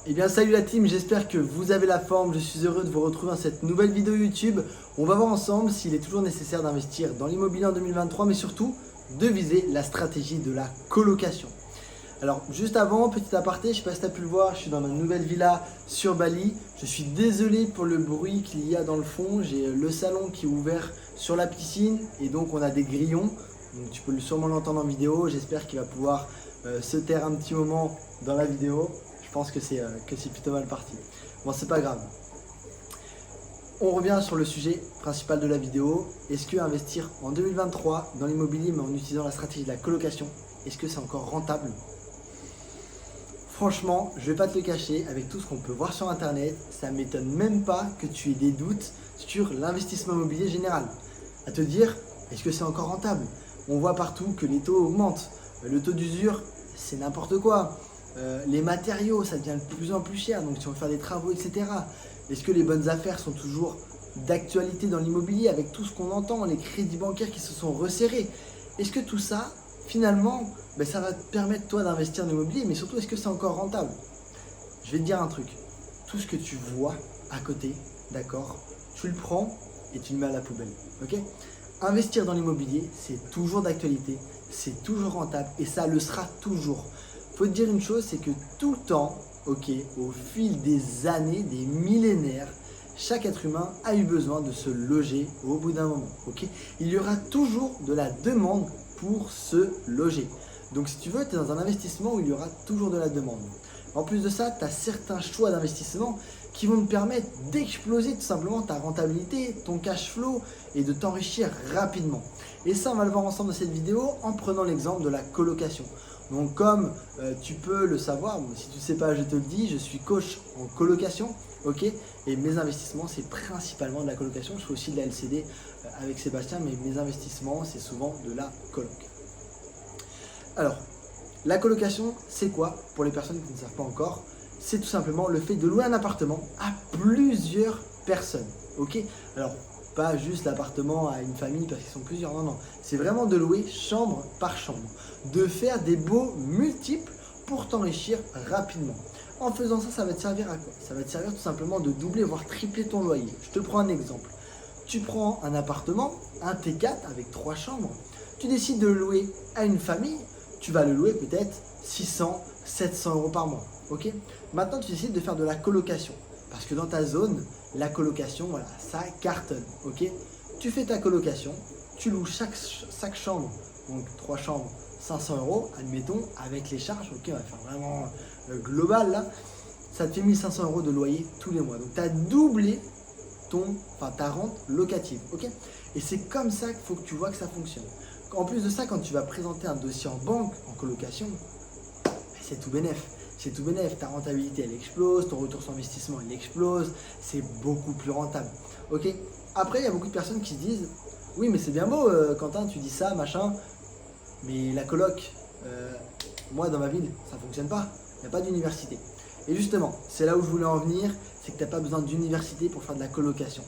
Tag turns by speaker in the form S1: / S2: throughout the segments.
S1: Eh bien salut la team, j'espère que vous avez la forme, je suis heureux de vous retrouver dans cette nouvelle vidéo YouTube. On va voir ensemble s'il est toujours nécessaire d'investir dans l'immobilier en 2023, mais surtout de viser la stratégie de la colocation. Alors juste avant, petit aparté, je ne sais pas si tu as pu le voir, je suis dans ma nouvelle villa sur Bali. Je suis désolé pour le bruit qu'il y a dans le fond, j'ai le salon qui est ouvert sur la piscine et donc on a des grillons. Donc tu peux sûrement l'entendre en vidéo, j'espère qu'il va pouvoir se taire un petit moment dans la vidéo. Je pense que c'est plutôt mal parti. Bon, c'est pas grave. On revient sur le sujet principal de la vidéo. Est-ce que investir en 2023 dans l'immobilier mais en utilisant la stratégie de la colocation, est-ce que c'est encore rentable? Franchement, je vais pas te le cacher, avec tout ce qu'on peut voir sur internet, ça m'étonne même pas que tu aies des doutes sur l'investissement immobilier général. À te dire, est-ce que c'est encore rentable? On voit partout que les taux augmentent. Le taux d'usure, c'est n'importe quoi. Les matériaux, ça devient de plus en plus cher, donc si on veut faire des travaux, etc. Est-ce que les bonnes affaires sont toujours d'actualité dans l'immobilier avec tout ce qu'on entend, les crédits bancaires qui se sont resserrés? Est-ce que tout ça, finalement, ça va te permettre toi d'investir dans l'immobilier, mais surtout, est-ce que c'est encore rentable? Je vais te dire un truc, tout ce que tu vois à côté, d'accord, tu le prends et tu le mets à la poubelle, ok? Investir dans l'immobilier, c'est toujours d'actualité, c'est toujours rentable et ça le sera toujours. Faut te dire une chose, c'est que tout le temps, ok, au fil des années, des millénaires, chaque être humain a eu besoin de se loger au bout d'un moment, ok? Il y aura toujours de la demande pour se loger. Donc si tu veux, tu es dans un investissement où il y aura toujours de la demande. En plus de ça, tu as certains choix d'investissement qui vont te permettre d'exploser tout simplement ta rentabilité, ton cash flow et de t'enrichir rapidement. Et ça, on va le voir ensemble dans cette vidéo en prenant l'exemple de la colocation. Donc comme tu peux le savoir, si tu ne sais pas, je te le dis, je suis coach en colocation, ok, et mes investissements, c'est principalement de la colocation. Je fais aussi de la LCD avec Sébastien, mais mes investissements, c'est souvent de la coloc. Alors, la colocation, c'est quoi? Pour les personnes qui ne savent pas encore, c'est tout simplement le fait de louer un appartement à plusieurs personnes, ok? Alors, pas juste l'appartement à une famille parce qu'ils sont plusieurs, non, non. C'est vraiment de louer chambre par chambre, de faire des baux multiples pour t'enrichir rapidement. En faisant ça, ça va te servir à quoi? Ça va te servir tout simplement de doubler, voire tripler ton loyer. Je te prends un exemple. Tu prends un appartement, un T4 avec 3 chambres, tu décides de le louer à une famille, tu vas le louer peut-être 600, 700 euros par mois, ok? Maintenant, tu décides de faire de la colocation. Parce que dans ta zone, la colocation, voilà, ça cartonne, ok? Tu fais ta colocation, tu loues chaque chambre, donc 3 chambres, 500 euros, admettons, avec les charges, ok, on va faire vraiment global là, ça te fait 1500 euros de loyer tous les mois. Donc tu as doublé ta rente locative, ok? Et c'est comme ça qu'il faut que tu vois que ça fonctionne. En plus de ça, quand tu vas présenter un dossier en banque, en colocation, c'est tout bénef. C'est tout bénef, ta rentabilité elle explose, ton retour sur investissement il explose, c'est beaucoup plus rentable. Ok. Après, il y a beaucoup de personnes qui se disent, oui mais c'est bien beau Quentin, tu dis ça, machin, mais la coloc, moi dans ma ville, ça ne fonctionne pas, il n'y a pas d'université. Et justement, c'est là où je voulais en venir, c'est que tu n'as pas besoin d'université pour faire de la colocation.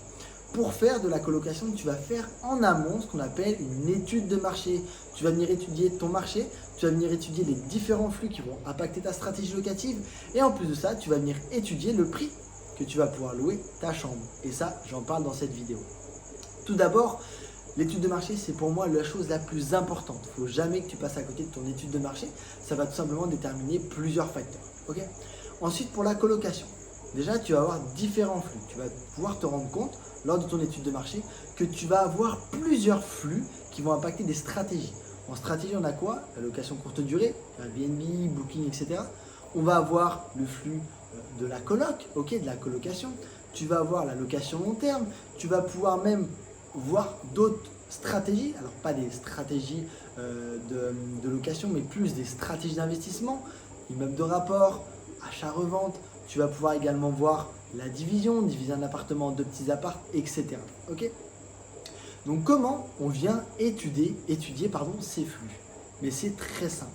S1: Pour faire de la colocation, tu vas faire en amont ce qu'on appelle une étude de marché. Tu vas venir étudier ton marché, tu vas venir étudier les différents flux qui vont impacter ta stratégie locative et en plus de ça, tu vas venir étudier le prix que tu vas pouvoir louer ta chambre. Et ça, j'en parle dans cette vidéo. Tout d'abord, l'étude de marché, c'est pour moi la chose la plus importante. Il ne faut jamais que tu passes à côté de ton étude de marché. Ça va tout simplement déterminer plusieurs facteurs. Okay. Ensuite, pour la colocation, déjà, tu vas avoir différents flux. Tu vas pouvoir te rendre compte lors de ton étude de marché que tu vas avoir plusieurs flux qui vont impacter des stratégies. En stratégie, on a quoi? La location courte durée, Airbnb, Booking, etc. On va avoir le flux de la coloc, ok, de la colocation. Tu vas avoir la location long terme. Tu vas pouvoir même voir d'autres stratégies, alors pas des stratégies de location, mais plus des stratégies d'investissement, immeubles de rapport, achat-revente. Tu vas pouvoir également voir la division, diviser un appartement en 2 petits apparts, etc. Ok? Donc comment on vient étudier ces flux? Mais c'est très simple.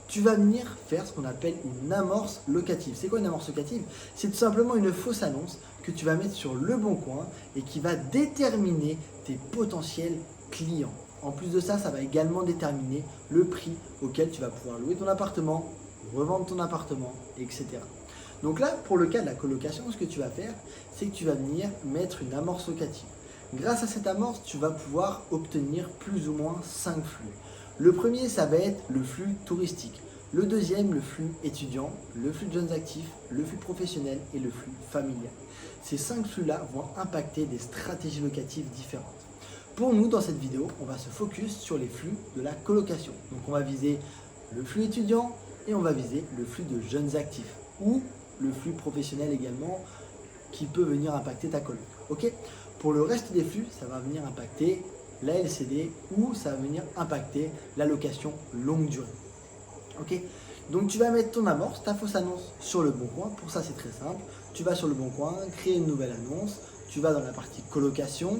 S1: Tu vas venir faire ce qu'on appelle une amorce locative. C'est quoi une amorce locative? C'est tout simplement une fausse annonce que tu vas mettre sur le bon coin et qui va déterminer tes potentiels clients. En plus de ça, ça va également déterminer le prix auquel tu vas pouvoir louer ton appartement, revendre ton appartement, etc. Donc là, pour le cas de la colocation, ce que tu vas faire, c'est que tu vas venir mettre une amorce locative. Grâce à cette amorce, tu vas pouvoir obtenir plus ou moins 5 flux. Le premier, ça va être le flux touristique. Le deuxième, le flux étudiant, le flux de jeunes actifs, le flux professionnel et le flux familial. Ces 5 flux-là vont impacter des stratégies locatives différentes. Pour nous, dans cette vidéo, on va se focus sur les flux de la colocation. Donc on va viser le flux étudiant et on va viser le flux de jeunes actifs ou le flux professionnel également qui peut venir impacter ta coloc. Ok ? Pour le reste des flux, ça va venir impacter la LCD ou ça va venir impacter la location longue durée. Ok ? Donc tu vas mettre ton amorce, ta fausse annonce sur le bon coin. Pour ça, c'est très simple. Tu vas sur le bon coin, créer une nouvelle annonce. Tu vas dans la partie colocation.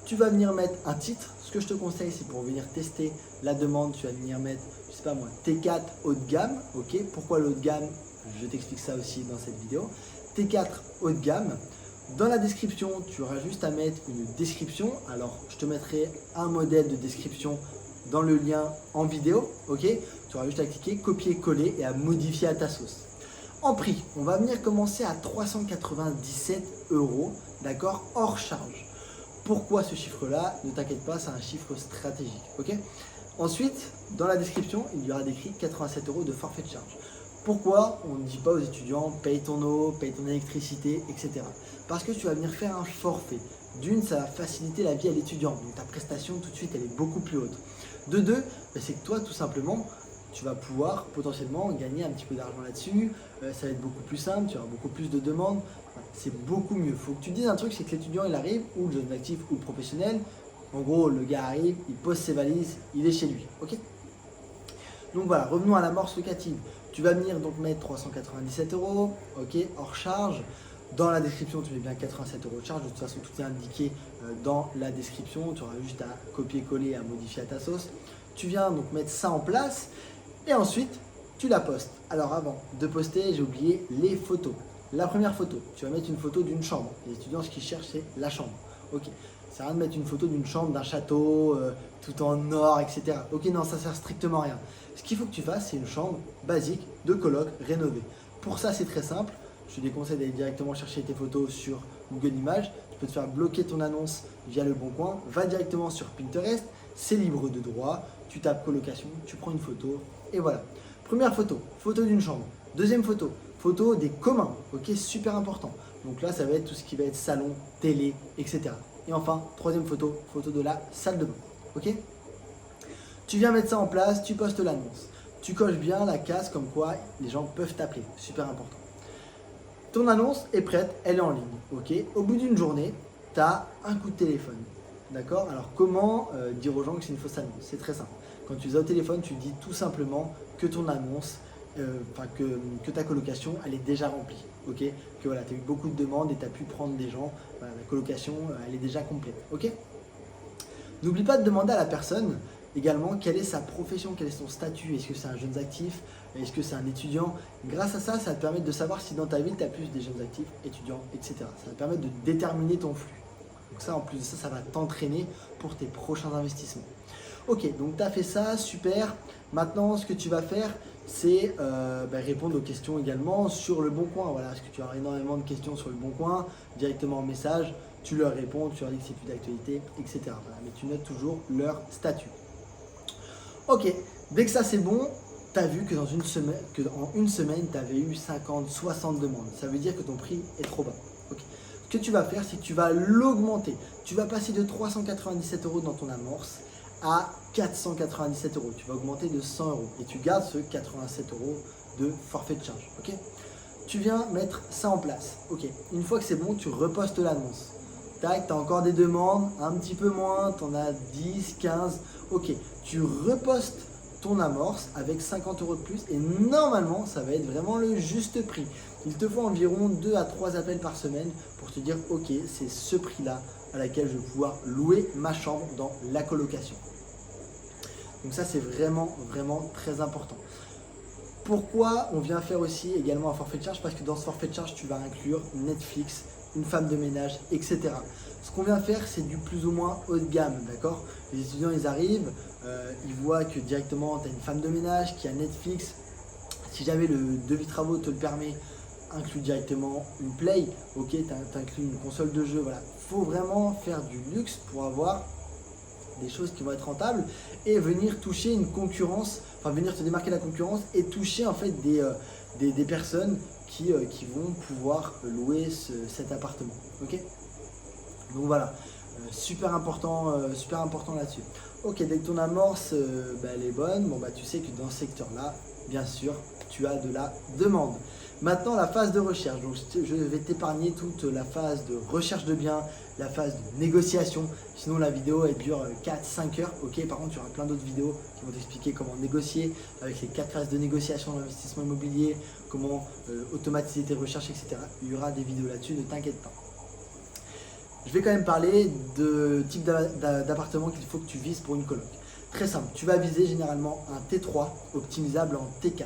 S1: Tu vas venir mettre un titre. Ce que je te conseille, c'est pour venir tester la demande, tu vas venir mettre, je sais pas moi, T4 haut de gamme. Ok ? Pourquoi le haut de gamme ? Je t'explique ça aussi dans cette vidéo. T4 haut de gamme. Dans la description, tu auras juste à mettre une description. Alors, je te mettrai un modèle de description dans le lien en vidéo. Ok ? Tu auras juste à cliquer, copier-coller et à modifier à ta sauce. En prix, on va venir commencer à 397 €, d'accord, hors charge. Pourquoi ce chiffre-là? Ne t'inquiète pas, c'est un chiffre stratégique. Ok ? Ensuite, dans la description, il y aura décrit 87 € de forfait de charge. Pourquoi on ne dit pas aux étudiants paye ton eau, paye ton électricité, etc. Parce que tu vas venir faire un forfait. D'une, ça va faciliter la vie à l'étudiant. Donc ta prestation tout de suite, elle est beaucoup plus haute. De deux, c'est que toi, tout simplement, tu vas pouvoir potentiellement gagner un petit peu d'argent là-dessus. Ça va être beaucoup plus simple, tu auras beaucoup plus de demandes. C'est beaucoup mieux. Il faut que tu dises un truc, c'est que l'étudiant, il arrive, ou le jeune actif, ou le professionnel. En gros, le gars arrive, il pose ses valises, il est chez lui. Ok ? Donc voilà, revenons à l'amorce locative. Tu vas venir donc mettre 397 €, ok, hors charge. Dans la description, tu mets bien 87 € de charge. De toute façon, tout est indiqué dans la description. Tu auras juste à copier-coller et à modifier à ta sauce. Tu viens donc mettre ça en place et ensuite, tu la postes. Alors avant de poster, j'ai oublié les photos. La première photo, tu vas mettre une photo d'une chambre. Les étudiants, ce qu'ils cherchent, c'est la chambre. Ok, ça sert à rien de mettre une photo d'une chambre, d'un château, tout en or, etc. Ok, non, ça sert strictement à rien. Ce qu'il faut que tu fasses, c'est une chambre basique de coloc rénovée. Pour ça, c'est très simple. Je te déconseille d'aller directement chercher tes photos sur Google Images. Tu peux te faire bloquer ton annonce via le bon coin. Va directement sur Pinterest, c'est libre de droit. Tu tapes colocation, tu prends une photo et voilà. Première photo, photo d'une chambre. Deuxième photo, photo des communs. Ok, super important. Donc là, ça va être tout ce qui va être salon, télé, etc. Et enfin, troisième photo, photo de la salle de bain. Ok ? Tu viens mettre ça en place, tu postes l'annonce. Tu coches bien la case comme quoi les gens peuvent t'appeler. Super important. Ton annonce est prête, elle est en ligne. Ok ? Au bout d'une journée, tu as un coup de téléphone. D'accord ? Alors comment dire aux gens que c'est une fausse annonce? C'est très simple. Quand tu es au téléphone, tu dis tout simplement que ton annonce, que ta colocation, elle est déjà remplie. Ok ? Que voilà, tu as eu beaucoup de demandes et tu as pu prendre des gens. Voilà, la colocation, elle est déjà complète. Ok ? N'oublie pas de demander à la personne également quelle est sa profession, quel est son statut, est-ce que c'est un jeune actif, est-ce que c'est un étudiant. Grâce à ça, ça va te permettre de savoir si dans ta ville tu as plus des jeunes actifs, étudiants, etc. Ça va te permettre de déterminer ton flux. Donc ça, en plus de ça, ça va t'entraîner pour tes prochains investissements. Ok, donc tu as fait ça, super. Maintenant, ce que tu vas faire, c'est répondre aux questions également sur le bon coin. Voilà, parce que tu as énormément de questions sur le bon coin, directement en message, tu leur réponds, tu leur dis que c'est plus d'actualité, etc. Voilà, mais tu notes toujours leur statut. Ok, dès que ça c'est bon, tu as vu que en une semaine, tu avais eu 50, 60 demandes. Ça veut dire que ton prix est trop bas. Okay. Ce que tu vas faire, c'est que tu vas l'augmenter. Tu vas passer de 397 € dans ton amorce à 497 €. Tu vas augmenter de 100 € et tu gardes ce 87 € de forfait de charge. Okay. Tu viens mettre ça en place. Ok. Une fois que c'est bon, tu repostes l'annonce. Tac, tu as encore des demandes, un petit peu moins, tu en as 10, 15. Ok, tu repostes ton amorce avec 50 € de plus et normalement, ça va être vraiment le juste prix. Il te faut environ 2 à 3 appels par semaine pour te dire ok, c'est ce prix-là à laquelle je vais pouvoir louer ma chambre dans la colocation. Donc ça, c'est vraiment, vraiment très important. Pourquoi on vient faire aussi également un forfait de charge? Parce que dans ce forfait de charge, tu vas inclure Netflix, une femme de ménage, etc. Ce qu'on vient faire, c'est du plus ou moins haut de gamme, d'accord? Les étudiants, ils arrivent, ils voient que directement, tu as une femme de ménage qui a Netflix. Si jamais le devis travaux te le permet, inclus directement une Play, ok, t'inclus une console de jeu, voilà. Faut vraiment faire du luxe pour avoir des choses qui vont être rentables et venir toucher une concurrence, enfin venir te démarquer de la concurrence et toucher en fait des personnes qui vont pouvoir louer cet appartement, ok. Donc voilà, super important là-dessus. Ok, dès que ton amorce elle est bonne, bon, tu sais que dans ce secteur-là, bien sûr, tu as de la demande. Maintenant, la phase de recherche. Donc, je vais t'épargner toute la phase de recherche de biens, la phase de négociation. Sinon, la vidéo, elle dure 4-5 heures. Ok, par contre, tu auras plein d'autres vidéos qui vont t'expliquer comment négocier avec les 4 phases de négociation d'investissement immobilier, comment automatiser tes recherches, etc. Il y aura des vidéos là-dessus, ne t'inquiète pas. Je vais quand même parler de type d'appartement qu'il faut que tu vises pour une coloc. Très simple, tu vas viser généralement un T3 optimisable en T4.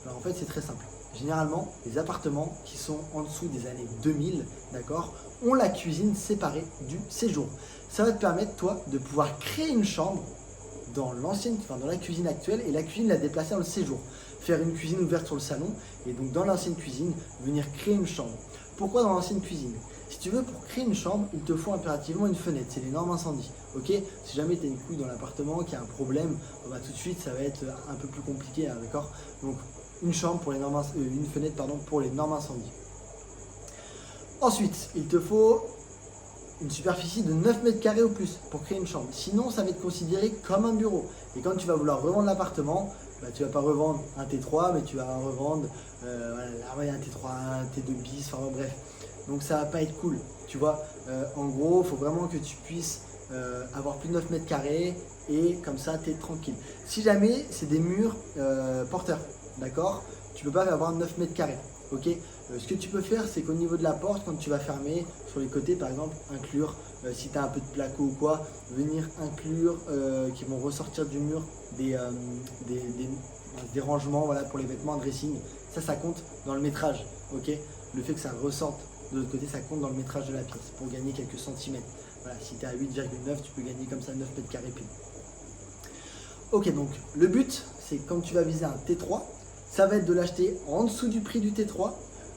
S1: Alors en fait, c'est très simple. Généralement, les appartements qui sont en dessous des années 2000, d'accord, ont la cuisine séparée du séjour. Ça va te permettre, toi, de pouvoir créer une chambre dans la cuisine actuelle et la cuisine la déplacer dans le séjour. Faire une cuisine ouverte sur le salon et donc dans l'ancienne cuisine, venir créer une chambre. Pourquoi dans l'ancienne cuisine? Si tu veux, pour créer une chambre, il te faut impérativement une fenêtre, c'est les normes incendies. Ok, si jamais tu as une couille dans l'appartement, qui a un problème, tout de suite ça va être un peu plus compliqué, hein, d'accord. Donc une chambre pour les normes, une fenêtre pour les normes incendies. Ensuite, il te faut une superficie de 9 mètres carrés ou plus pour créer une chambre. Sinon, ça va être considéré comme un bureau. Et quand tu vas vouloir revendre l'appartement, tu ne vas pas revendre un T3, mais tu vas revendre un T3, un T2 bis, enfin bref. Donc ça va pas être cool, tu vois. En gros, il faut vraiment que tu puisses avoir plus de 9 mètres carrés et comme ça, tu es tranquille. Si jamais c'est des murs porteurs, d'accord, tu peux pas avoir 9 mètres carrés, ok. Ce que tu peux faire, c'est qu'au niveau de la porte, quand tu vas fermer, sur les côtés, par exemple, inclure, si tu as un peu de placo ou quoi, venir inclure, qui vont ressortir du mur, des rangements, voilà, pour les vêtements, un dressing. Ça compte dans le métrage, ok. Le fait que ça ressorte de l'autre côté, ça compte dans le métrage de la pièce pour gagner quelques centimètres. Voilà, si tu es à 8,9, tu peux gagner comme ça 9 mètres carrés pile. Ok, donc le but, c'est quand tu vas viser un T3, ça va être de l'acheter en dessous du prix du T3,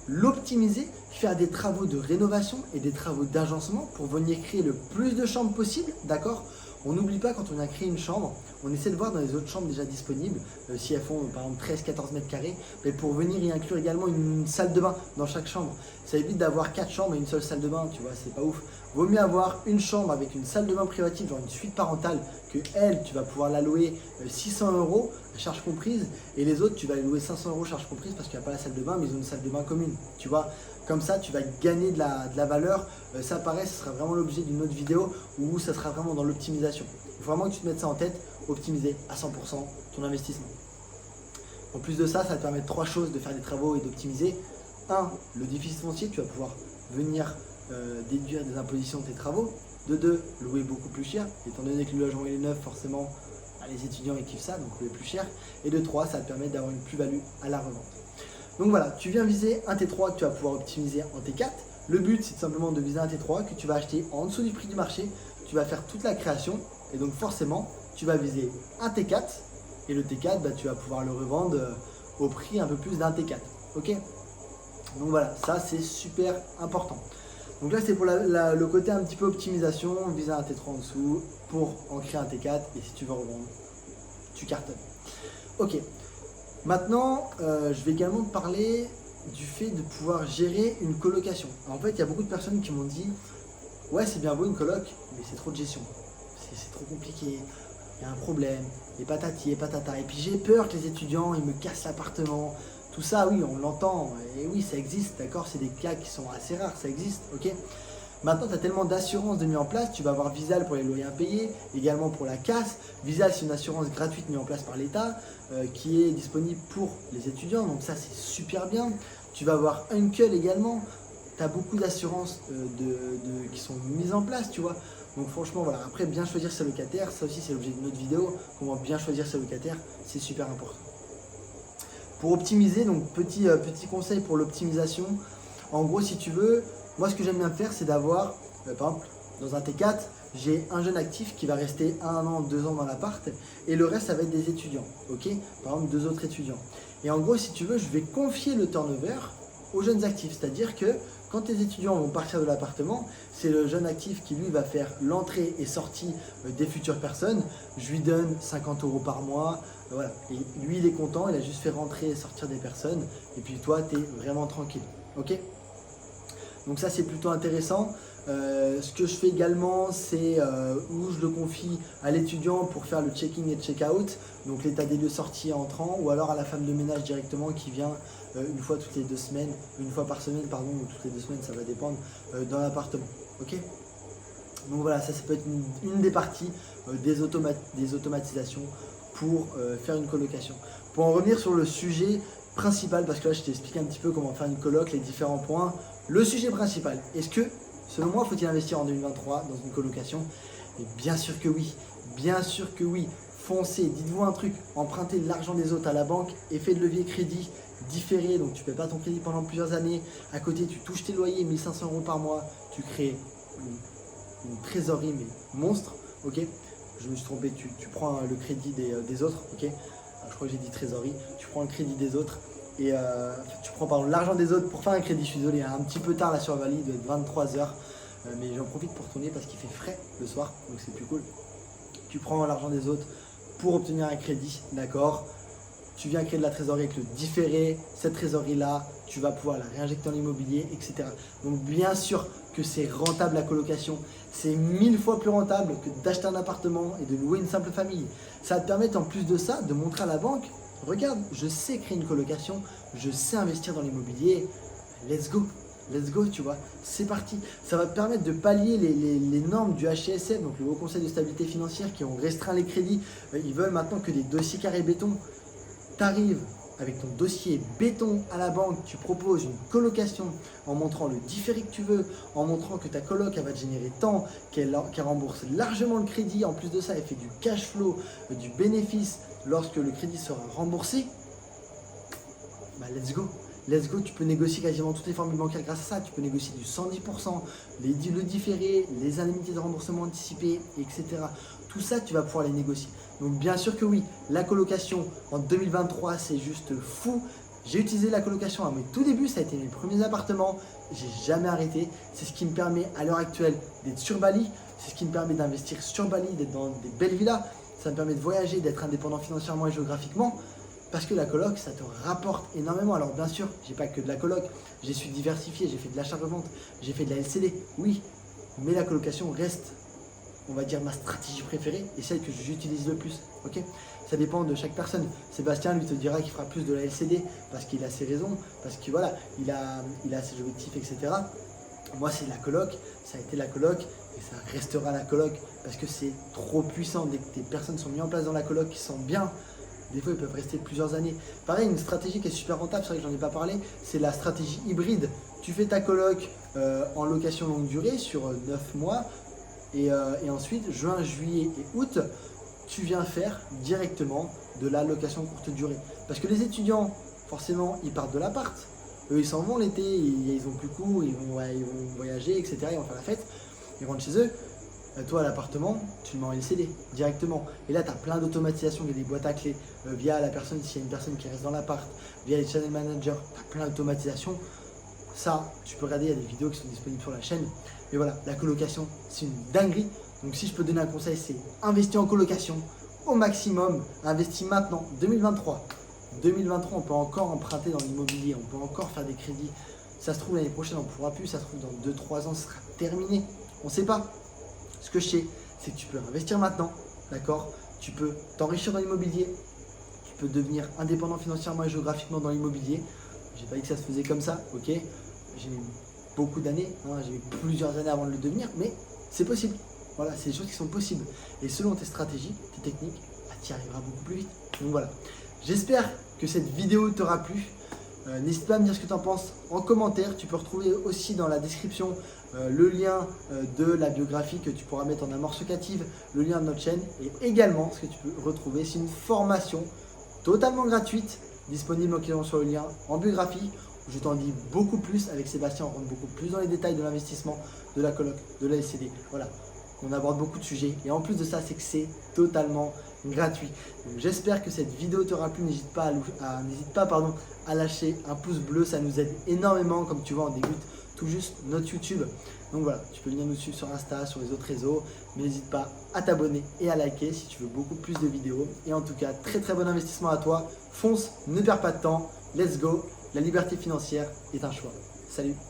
S1: l'optimiser, faire des travaux de rénovation et des travaux d'agencement pour venir créer le plus de chambres possible, d'accord. On n'oublie pas, quand on a créé une chambre, on essaie de voir dans les autres chambres déjà disponibles, si elles font par exemple 13-14 mètres carrés, mais pour venir y inclure également une salle de bain dans chaque chambre. Ça évite d'avoir 4 chambres et une seule salle de bain, tu vois, c'est pas ouf. Vaut mieux avoir une chambre avec une salle de bain privative, genre une suite parentale, que elle, tu vas pouvoir la louer 600 €, charge comprise, et les autres, tu vas les louer 500 € charge comprise parce qu'il n'y a pas la salle de bain, mais ils ont une salle de bain commune, tu vois. Comme ça, tu vas gagner de la valeur. Ça, pareil, ce sera vraiment l'objet d'une autre vidéo où ça sera vraiment dans l'optimisation. Il faut vraiment que tu te mettes ça en tête, optimiser à 100% ton investissement. En plus de ça, ça va te permettre 3 choses de faire des travaux et d'optimiser. 1, le déficit foncier, tu vas pouvoir venir déduire des impositions de tes travaux. De 2, louer beaucoup plus cher, étant donné que le logement est neuf, forcément, les étudiants ils kiffent ça, donc louer plus cher. Et de 3, ça va te permettre d'avoir une plus-value à la revente. Donc voilà, tu viens viser un T3 que tu vas pouvoir optimiser en T4. Le but, c'est simplement de viser un T3 que tu vas acheter en dessous du prix du marché. Tu vas faire toute la création et donc forcément, tu vas viser un T4 et le T4, tu vas pouvoir le revendre au prix un peu plus d'un T4. Ok. Donc voilà, ça c'est super important. Donc là, c'est pour le côté un petit peu optimisation, viser un T3 en dessous pour en créer un T4 et si tu veux revendre, tu cartonnes. Ok. Maintenant, je vais également te parler du fait de pouvoir gérer une colocation. Alors, en fait, il y a beaucoup de personnes qui m'ont dit « Ouais, c'est bien beau une coloc, mais c'est trop de gestion. C'est trop compliqué, il y a un problème, et patati et patata. Et puis j'ai peur que les étudiants, ils me cassent l'appartement. Tout ça, oui, on l'entend. Et oui, ça existe, d'accord. C'est des cas qui sont assez rares, ça existe, ok. Maintenant, tu as tellement d'assurances de mise en place. Tu vas avoir Visal pour les loyers impayés, également pour la casse. Visal, c'est une assurance gratuite mise en place par l'État qui est disponible pour les étudiants. Donc ça, c'est super bien. Tu vas avoir Uncle également. Tu as beaucoup d'assurances qui sont mises en place, tu vois. Donc franchement, voilà. Après, bien choisir ses locataires. Ça aussi, c'est l'objet d'une autre vidéo. Comment bien choisir ses locataires, c'est super important. Pour optimiser, donc petit conseil pour l'optimisation. En gros, si tu veux, moi ce que j'aime bien faire, c'est d'avoir, par exemple, dans un T4, j'ai un jeune actif qui va rester 1 an, 2 ans dans l'appart et le reste, ça va être des étudiants, ok. Par exemple, 2 autres étudiants. Et en gros, si tu veux, je vais confier le turnover aux jeunes actifs. C'est-à-dire que quand tes étudiants vont partir de l'appartement, c'est le jeune actif qui lui va faire l'entrée et sortie des futures personnes. Je lui donne 50 € par mois, voilà. Et lui il est content, il a juste fait rentrer et sortir des personnes. Et puis toi tu es vraiment tranquille. Ok? Donc ça c'est plutôt intéressant. Ce que je fais également, c'est où je le confie à l'étudiant pour faire le check-in et check-out, donc l'état des lieux sortie et entrant, ou alors à la femme de ménage directement qui vient une fois toutes les 2 semaines, une fois par semaine, pardon, ou toutes les 2 semaines, ça va dépendre, dans l'appartement. Ok? Donc voilà, ça peut être une des parties des automatisations pour faire une colocation. Pour en revenir sur le sujet principal, parce que là je t'ai expliqué un petit peu comment faire une coloc, les différents points. Le sujet principal, est-ce que, selon moi, faut-il investir en 2023 dans une colocation? Et bien sûr que oui, bien sûr que oui. Foncez, dites-vous un truc, empruntez de l'argent des autres à la banque, effet de levier crédit différé, donc tu ne paies pas ton crédit pendant plusieurs années. À côté, tu touches tes loyers, 1 500 € par mois, tu crées une trésorerie mais monstre, ok? Je me suis trompé, tu prends le crédit des autres, ok? Je crois que j'ai dit trésorerie, tu prends le crédit des autres et tu prends pardon, l'argent des autres pour faire un crédit. Je suis désolé, un petit peu tard là sur Bali, il doit être 23 h, mais j'en profite pour tourner parce qu'il fait frais le soir, donc c'est plus cool. Tu prends l'argent des autres pour obtenir un crédit, d'accord? Tu viens créer de la trésorerie avec le différé, cette trésorerie-là, tu vas pouvoir la réinjecter dans l'immobilier, etc. Donc bien sûr que c'est rentable la colocation, c'est 1000 fois plus rentable que d'acheter un appartement et de louer une simple famille. Ça va te permettre en plus de ça de montrer à la banque, regarde, je sais créer une colocation, je sais investir dans l'immobilier, let's go, tu vois, c'est parti. Ça va te permettre de pallier les normes du HCSF, donc le Haut Conseil de Stabilité Financière, qui ont restreint les crédits. Ils veulent maintenant que des dossiers carrés béton. Tu arrives avec ton dossier béton à la banque, tu proposes une colocation en montrant le différé que tu veux, en montrant que ta coloc elle va te générer tant, qu'elle rembourse largement le crédit. En plus de ça, elle fait du cash flow, du bénéfice lorsque le crédit sera remboursé. Bah, let's go, tu peux négocier quasiment toutes les formules bancaires grâce à ça. Tu peux négocier du 110%, le différé, les indemnités de remboursement anticipé, etc. Tout ça, tu vas pouvoir les négocier. Donc bien sûr que oui, la colocation en 2023, c'est juste fou. J'ai utilisé la colocation à mes tout débuts, ça a été mes premiers appartements. J'ai jamais arrêté. C'est ce qui me permet à l'heure actuelle d'être sur Bali. C'est ce qui me permet d'investir sur Bali, d'être dans des belles villas. Ça me permet de voyager, d'être indépendant financièrement et géographiquement. Parce que la coloc, ça te rapporte énormément. Alors bien sûr, j'ai pas que de la coloc, j'ai su diversifier, j'ai fait de l'achat-revente, j'ai fait de la LCD, oui. Mais la colocation reste, on va dire, ma stratégie préférée et celle que j'utilise le plus, ok? Ça dépend de chaque personne. Sébastien, lui, te dira qu'il fera plus de la LCD parce qu'il a ses raisons, parce que voilà, il a ses objectifs, etc. Moi, c'est la coloc, ça a été la coloc et ça restera la coloc parce que c'est trop puissant. Dès que des personnes sont mises en place dans la coloc, qui sont bien, des fois, ils peuvent rester plusieurs années. Pareil, une stratégie qui est super rentable, c'est vrai que j'en ai pas parlé, c'est la stratégie hybride. Tu fais ta coloc en location longue durée sur 9 mois et ensuite, juin, juillet et août, tu viens faire directement de la location courte durée. Parce que les étudiants, forcément, ils partent de l'appart. Eux, ils s'en vont l'été, ils ont plus cours, ils vont voyager, etc. Ils vont faire la fête, ils rentrent chez eux. Toi, à l'appartement, tu le mets en LCD directement. Et là, tu as plein d'automatisation, il y a des boîtes à clés via la personne, s'il y a une personne qui reste dans l'appart, via les channel managers, tu as plein d'automatisation. Ça, tu peux regarder, il y a des vidéos qui sont disponibles sur la chaîne. Mais voilà, la colocation, c'est une dinguerie. Donc si je peux donner un conseil, c'est investir en colocation au maximum. Investis maintenant, 2023. 2023, on peut encore emprunter dans l'immobilier, on peut encore faire des crédits. Ça se trouve, l'année prochaine, on ne pourra plus. Ça se trouve, dans 2-3 ans, ce sera terminé. On ne sait pas. Ce que je sais, c'est que tu peux investir maintenant, d'accord? Tu peux t'enrichir dans l'immobilier, tu peux devenir indépendant financièrement et géographiquement dans l'immobilier. J'ai pas dit que ça se faisait comme ça, ok? J'ai mis beaucoup d'années, hein, j'ai mis plusieurs années avant de le devenir, mais c'est possible. Voilà, c'est des choses qui sont possibles. Et selon tes stratégies, tes techniques, bah, tu y arriveras beaucoup plus vite. Donc voilà, j'espère que cette vidéo t'aura plu. N'hésite pas à me dire ce que tu en penses en commentaire. Tu peux retrouver aussi dans la description le lien de la biographie que tu pourras mettre en amorce locative, le lien de notre chaîne et également ce que tu peux retrouver, c'est une formation totalement gratuite disponible en cliquant sur le lien en biographie où je t'en dis beaucoup plus avec Sébastien. On rentre beaucoup plus dans les détails de l'investissement, de la coloc, de la LCD. Voilà, On aborde beaucoup de sujets et en plus de ça, c'est que c'est totalement gratuit. Donc j'espère que cette vidéo t'aura plu. N'hésite pas, à lâcher un pouce bleu, ça nous aide énormément. Comme tu vois, on débute tout juste notre YouTube. Donc voilà, tu peux venir nous suivre sur Insta, sur les autres réseaux. Mais n'hésite pas à t'abonner et à liker si tu veux beaucoup plus de vidéos. Et en tout cas, très très bon investissement à toi. Fonce, ne perds pas de temps. Let's go. La liberté financière est un choix. Salut!